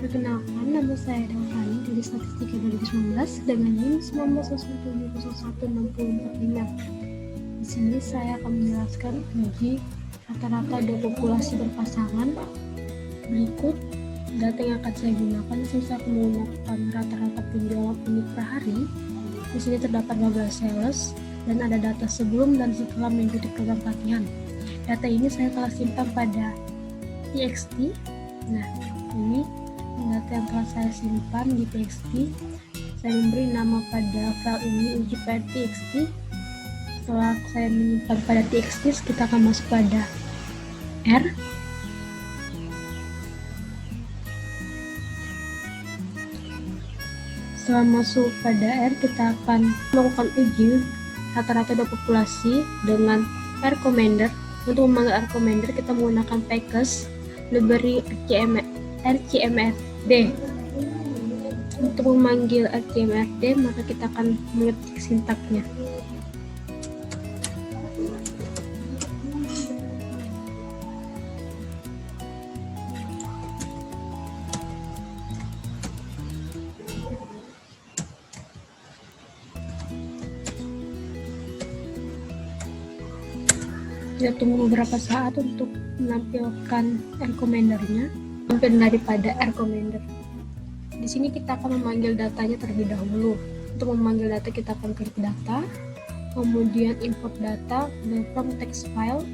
Perkenalkan, nama saya Delvani dari Statistika 2019 dengan NIM 1907011645. Di sini saya akan menjelaskan uji rata-rata dua populasi berpasangan. Berikut data yang akan saya gunakan. Di sini saya akan menggunakan rata-rata penjualan unit per hari. Di sini terdapat 12 sales dan ada data sebelum dan setelah mengikuti program pelatihan. Data ini saya telah simpan pada txt. Nah, ini data yang telah saya simpan di txt. Saya memberi nama pada file ini uji txt. Setelah saya menyimpan pada txt, kita akan masuk pada R. Setelah masuk pada R, kita akan melakukan uji rata-rata dua populasi dengan R Commander. Untuk memanggil R Commander, kita menggunakan package library rcmrd. Untuk memanggil rcmrd, maka kita akan mengetik sintaknya. Kita tunggu beberapa saat untuk menampilkan R-Commander-nya, tampilan daripada R-Commander. Di sini kita akan memanggil datanya terlebih dahulu. Untuk memanggil data, kita akan klik data, kemudian import data from text file.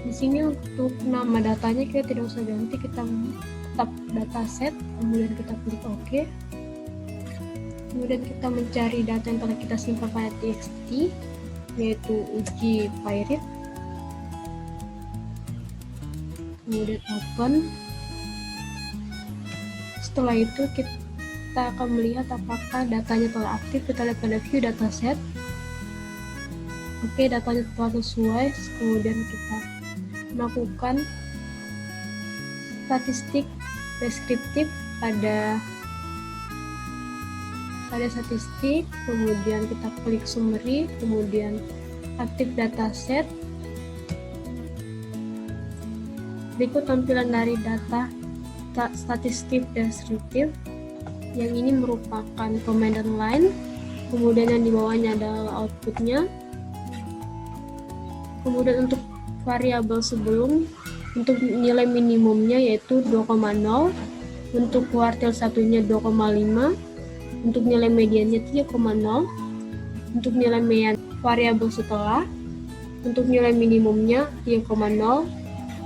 Di sini untuk nama datanya kita tidak usah ganti, kita tetap dataset, kemudian kita klik OK. Kemudian kita mencari data yang telah kita simpan pada txt, yaitu uji pirate. Kemudian open. Setelah itu kita akan melihat apakah datanya telah aktif. Kita lihat pada view dataset. Oke, datanya telah sesuai. Kemudian kita melakukan statistik deskriptif pada statistik, kemudian kita klik summary, kemudian aktif dataset. Berikut tampilan dari data statistik deskriptif. Yang ini merupakan command line, kemudian yang di bawahnya adalah outputnya. Kemudian untuk variabel sebelum, untuk nilai minimumnya yaitu 2,0, untuk kuartil satunya 2,5, untuk nilai mediannya 3,0, untuk nilai median variabel setelah, untuk nilai minimumnya 3,0,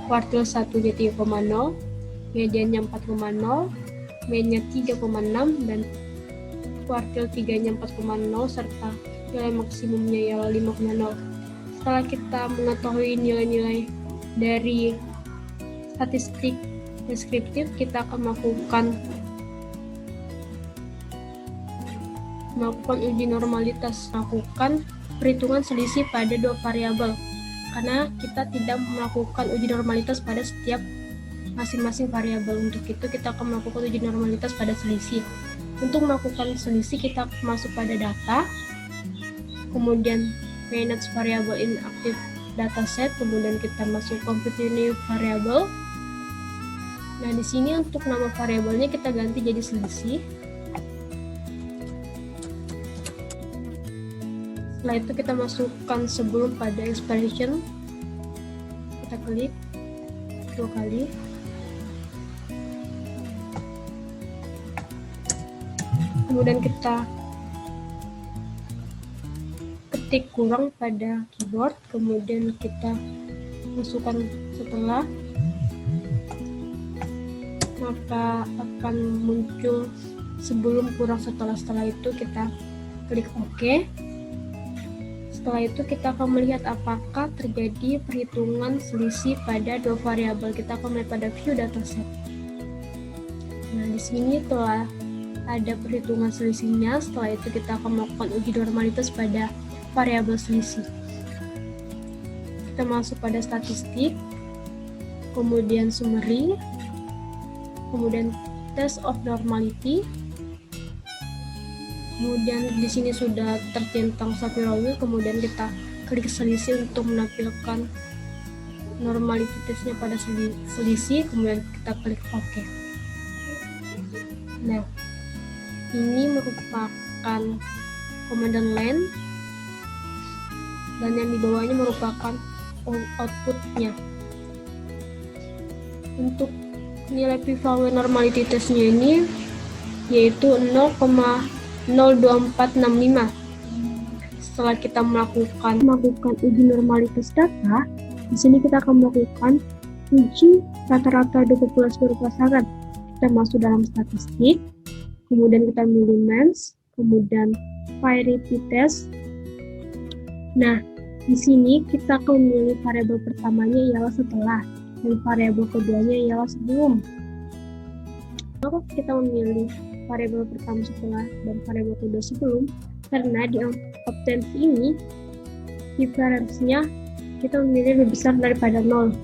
kuartil satunya 3,0, mediannya 4,0, mediannya 3,6, dan kuartil 3-nya 4,0, serta nilai maksimumnya ialah 5,0. Setelah kita mengetahui nilai-nilai dari statistik deskriptif, kita akan melakukan uji normalitas, melakukan perhitungan selisih pada dua variabel, karena kita tidak melakukan uji normalitas pada setiap masing-masing variabel. Untuk itu kita akan melakukan uji normalitas pada selisih. Untuk melakukan selisih, kita masuk pada data, kemudian manage variable in active dataset, kemudian kita masuk compute new variable. Nah, di sini untuk nama variabelnya kita ganti jadi selisih. Setelah itu kita masukkan sebelum pada expression, kita klik 2 kali. Kemudian kita ketik kurang pada keyboard, kemudian kita masukkan setelah, maka akan muncul sebelum kurang setelah. Setelah itu kita klik OK. Setelah itu kita akan melihat apakah terjadi perhitungan selisih pada dua variabel. Kita akan melihat pada view dataset. Nah, di sini telah ada perhitungan selisihnya. Setelah itu kita akan melakukan uji normalitas pada variabel selisih. Kita masuk pada statistik, kemudian summary, kemudian test of normality. Kemudian di sini sudah tercentang satu row, kemudian kita klik selisih untuk menampilkan normalitasnya pada selisih, kemudian kita klik OK. Nah, ini merupakan komandan line dan yang di bawahnya merupakan outputnya. Untuk nilai p-value normality testnya ini yaitu 0,02465. Setelah kita melakukan uji normalitas data, di sini kita akan melakukan uji rata-rata dua populasi berpasangan. Kita masuk dalam statistik, kemudian kita milih MENS, kemudian variety test. Nah, di sini kita akan memilih variabel pertamanya ialah setelah, dan variabel keduanya ialah sebelum. Kenapa kita memilih variabel pertama setelah dan variabel kedua sebelum? Karena di absensi ini, diferensinya kita memilih lebih besar daripada 0,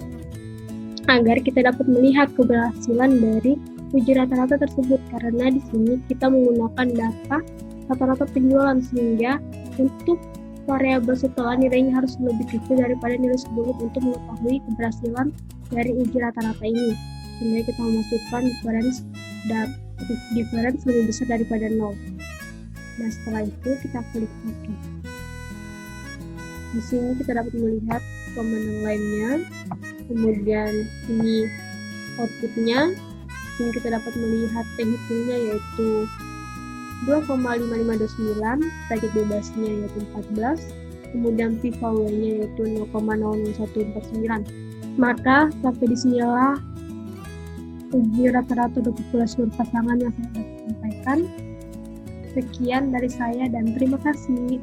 agar kita dapat melihat keberhasilan dari uji rata-rata tersebut. Karena di sini kita menggunakan data rata-rata penjualan, sehingga untuk variabel setelah nilainya harus lebih kecil daripada nilai sebelum untuk mengetahui keberhasilan dari uji rata-rata ini. Sehingga kita memasukkan difference lebih besar daripada 0. Nah, setelah itu kita klik OK. Di sini kita dapat melihat komandan lainnya, kemudian ini outputnya. Di sini kita dapat melihat T-hitungnya yaitu 2,5529, target bebasnya yaitu 14, kemudian p-value-nya yaitu 0,00149. Maka sampai disinilah uji rata-rata dua populasi berpasangan yang saya sampaikan. Sekian dari saya dan terima kasih.